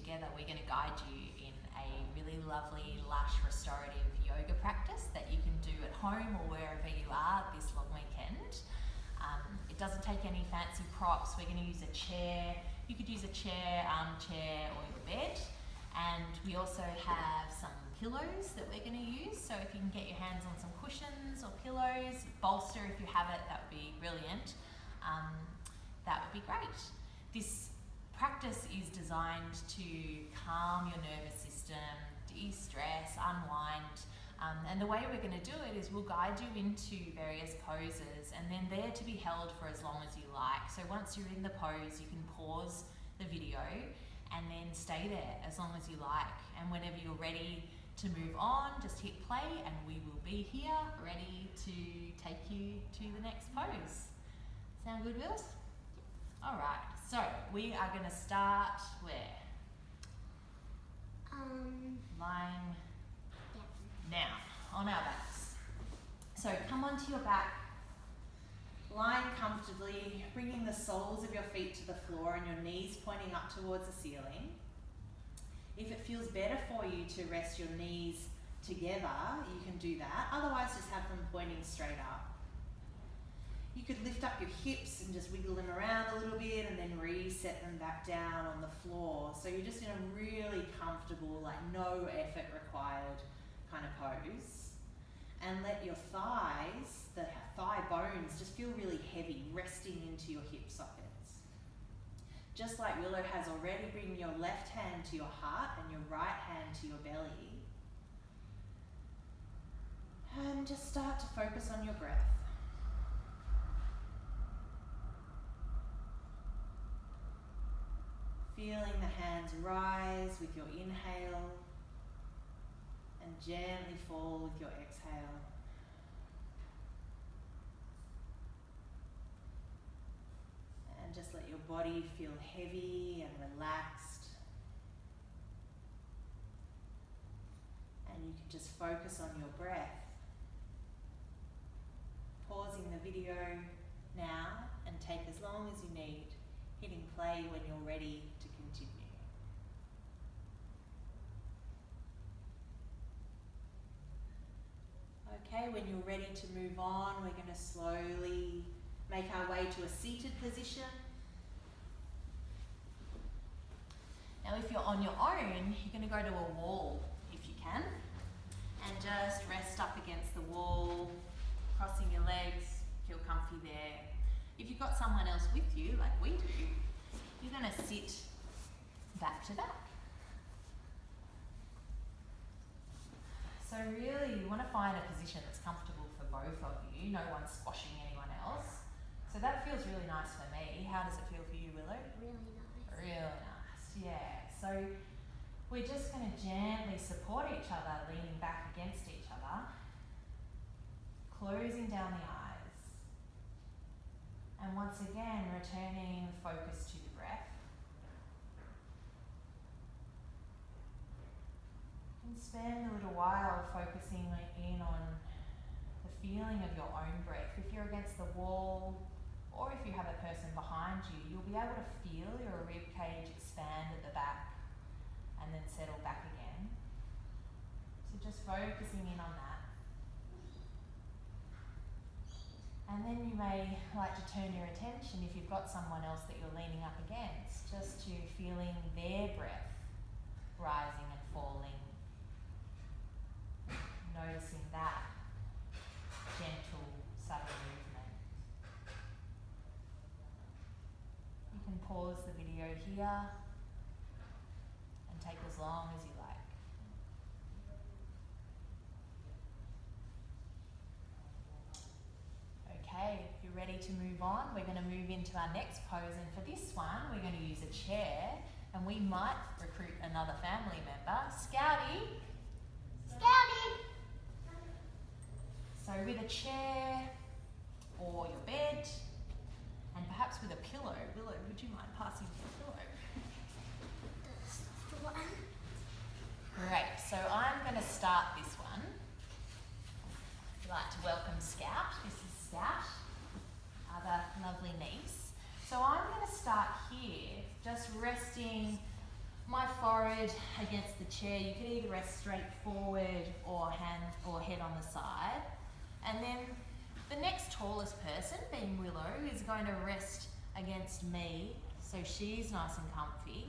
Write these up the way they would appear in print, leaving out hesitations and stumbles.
together we're going to guide you in a really lovely, lush, restorative yoga practice that you can do at home or wherever you are this long weekend. It doesn't take any fancy props. We're going to use a chair. You could use a chair, armchair or your bed. And we also have some pillows that we're going to use. So if you can get your hands on some cushions or pillows, bolster if you have it, that would be brilliant. That would be great. This practice is designed to calm your nervous system, de-stress, unwind. And the way we're going to do it is we'll guide you into various poses and then they're to be held for as long as you like. So once you're in the pose, you can pause the video and then stay there as long as you like. And whenever you're ready to move on, just hit play and we will be here ready to take you to the next pose. Sound good, Wills? All right, so we are going to start where? Lying down on our backs. So come onto your back, lying comfortably, bringing the soles of your feet to the floor and your knees pointing up towards the ceiling. If it feels better for you to rest your knees together, you can do that. Otherwise, just have them pointing straight up. You could lift up your hips and just wiggle them around a little bit and then reset them back down on the floor. So you're just in a really comfortable, like no effort required kind of pose. And let your thighs, the thigh bones, just feel really heavy, resting into your hip sockets. Just like Willow has already, bring your left hand to your heart and your right hand to your belly. And just start to focus on your breath. Feeling the hands rise with your inhale and gently fall with your exhale. And just let your body feel heavy and relaxed. And you can just focus on your breath. Pausing the video now and take as long as you need. Hitting play when you're ready to continue. Okay, when you're ready to move on, we're going to slowly make our way to a seated position. Now if you're on your own, you're going to go to a wall if you can, and just rest up against the wall, crossing your legs, feel comfy there. If you've got someone else with you, like we do, you're going to sit back to back. So really, you want to find a position that's comfortable for both of you, no one squashing anyone else. So that feels really nice for me. How does it feel for you, Willow? Really nice. Really nice, yeah. So we're just going to gently support each other, leaning back against each other, closing down the eyes. And once again, returning focus to the breath. And spend a little while focusing in on the feeling of your own breath. If you're against the wall, or if you have a person behind you, you'll be able to feel your rib cage expand at the back and then settle back again. So just focusing in on that. And then you may like to turn your attention, if you've got someone else that you're leaning up against, just to feeling their breath rising and falling. Noticing that gentle, subtle movement. You can pause the video here and take as long as you like. Okay, if you're ready to move on, we're going to move into our next pose, and for this one we're going to use a chair, and we might recruit another family member. Scouty! Scouty! So with a chair or your bed, and perhaps with a pillow. Willow, would you mind passing me a pillow? The one. Great, so I'm going to start this one. I'd like to welcome Scout. This is Scout, other lovely niece. So I'm going to start here, just resting my forehead against the chair. You could either rest straight forward or head on the side. And then the next tallest person, being Willow, is going to rest against me, so she's nice and comfy.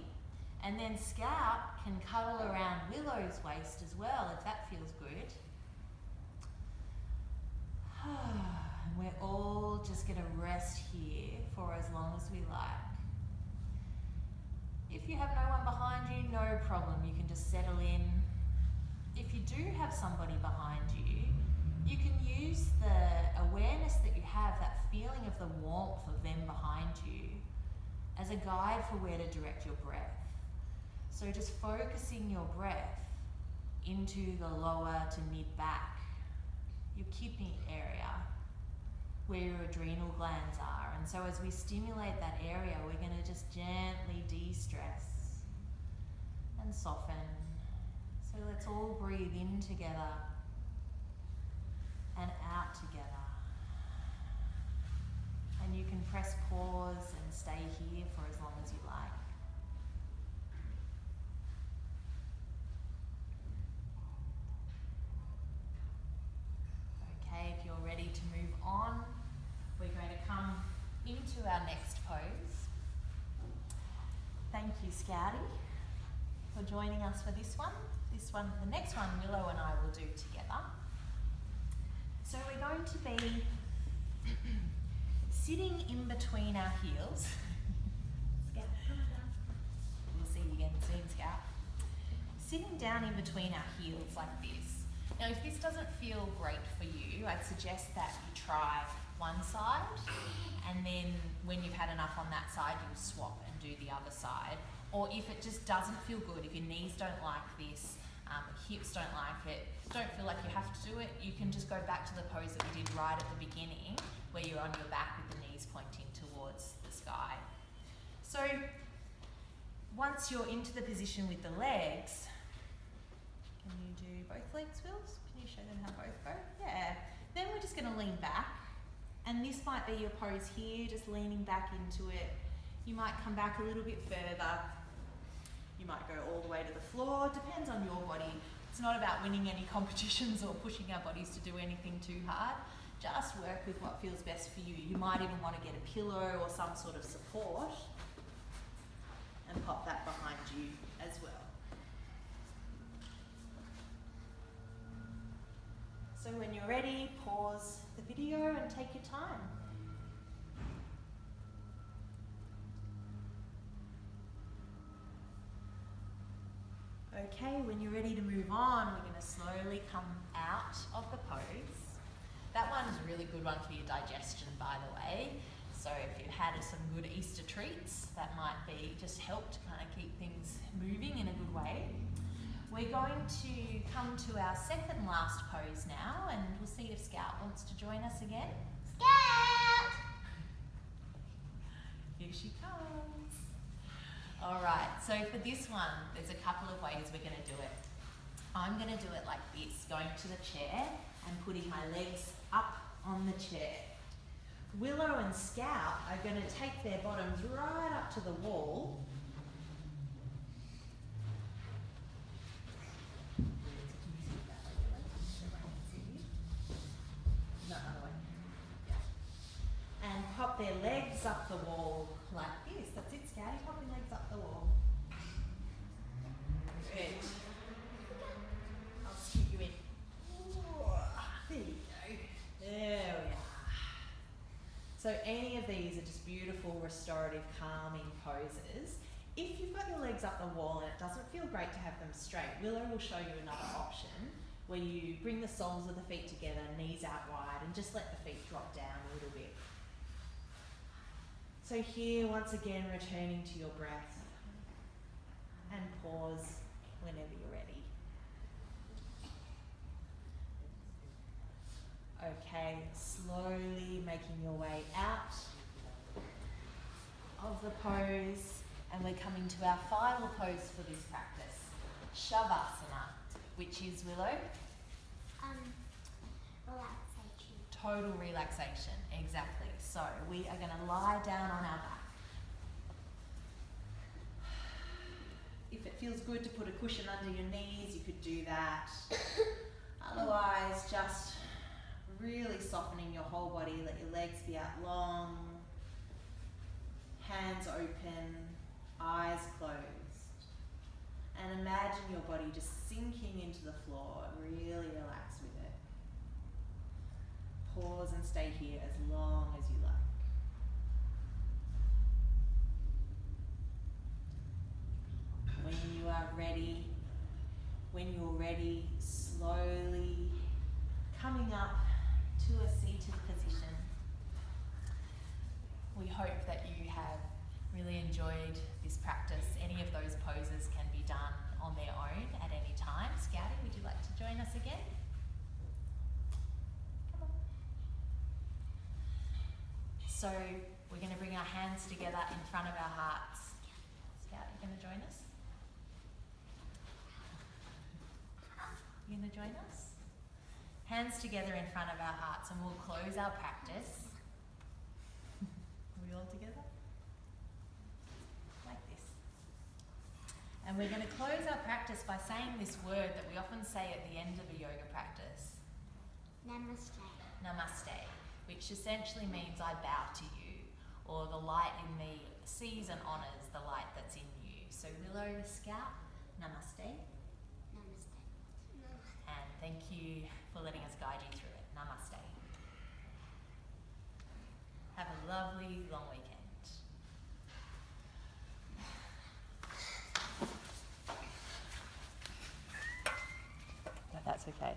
And then Scout can cuddle around Willow's waist as well, if that feels good. And we're all just going to rest here for as long as we like. If you have no one behind you, no problem, you can just settle in. If you do have somebody behind you, you can use the awareness that you have, that feeling of the warmth of them behind you, as a guide for where to direct your breath. So just focusing your breath into the lower to mid-back, your kidney area, where your adrenal glands are. And so as we stimulate that area, we're going to just gently de-stress and soften. So let's all breathe in together and out together. And you can press pause and stay here for as long as you like. Okay, if you're ready to move on, we're going to come into our next pose. Thank you, Scouty, for joining us for this one. The next one, Willow and I will do together. So we're going to be sitting in between our heels. Scout, come on down. We'll see you again soon, Scout. Sitting down in between our heels like this. Now, if this doesn't feel great for you, I'd suggest that you try one side, and then when you've had enough on that side, you'll swap and do the other side. Or if it just doesn't feel good, if your knees don't like this, hips don't like it, don't feel like you have to do it, you can just go back to the pose that we did right at the beginning, where you're on your back with the knees pointing towards the sky. So once you're into the position with the legs, can you do both legs, Wills? Can you show them how both go? Yeah. Then we're just going to lean back, and this might be your pose here, just leaning back into it. You might come back a little bit further. You might go all the way to the floor, depends on your body. It's not about winning any competitions or pushing our bodies to do anything too hard. Just work with what feels best for you. You might even want to get a pillow or some sort of support and pop that behind you as well. So when you're ready, pause the video and take your time. Okay, when you're ready to move on, we're going to slowly come out of the pose. That one's a really good one for your digestion, by the way. So if you've had some good Easter treats, that might be just help to kind of keep things moving in a good way. We're going to come to our second last pose now, and we'll see if Scout wants to join us again. Scout! Here she comes. All right, so for this one, there's a couple of ways we're going to do it. I'm going to do it like this, going to the chair and putting my legs up on the chair. Willow and Scout are going to take their bottoms right up to the wall. No, other way. Yeah. And pop their legs up the wall like this. That's it, Scouty. Pop your legs up the wall. Good. I'll scoot you in. There you go. There we are. So any of these are just beautiful, restorative, calming poses. If you've got your legs up the wall and it doesn't feel great to have them straight, Willow will show you another option where you bring the soles of the feet together, knees out wide, and just let the feet drop down a little bit. So here, once again, returning to your breath, and pause whenever you're ready. Okay, slowly making your way out of the pose, and we're coming to our final pose for this practice, Shavasana, which is, Willow? Relaxation. Total relaxation, exactly. So we are going to lie down on our back. If it it feels good to put a cushion under your knees, you could do that. Otherwise, just really softening your whole body, let your legs be out long, hands open, eyes closed. And imagine your body just sinking into the floor, really relax with it. Pause and stay here as long as you like. When you are ready, when you're ready, slowly coming up to a seated position. We hope that you have really enjoyed this practice. Any of those poses can be done on their own at any time. Scouty, would you like to join us again? Come on. So we're going to bring our hands together in front of our hearts. Scout, you going to join us? You going to join us? Hands together in front of our hearts, and we'll close our practice. Are we all together? Like this. And we're going to close our practice by saying this word that we often say at the end of a yoga practice. Namaste. Namaste, which essentially means I bow to you, or the light in me sees and honours the light that's in you. So Willow, Scout, Namaste. Namaste. And thank you for letting us guide you through it. Namaste. Have a lovely long weekend. No, that's okay.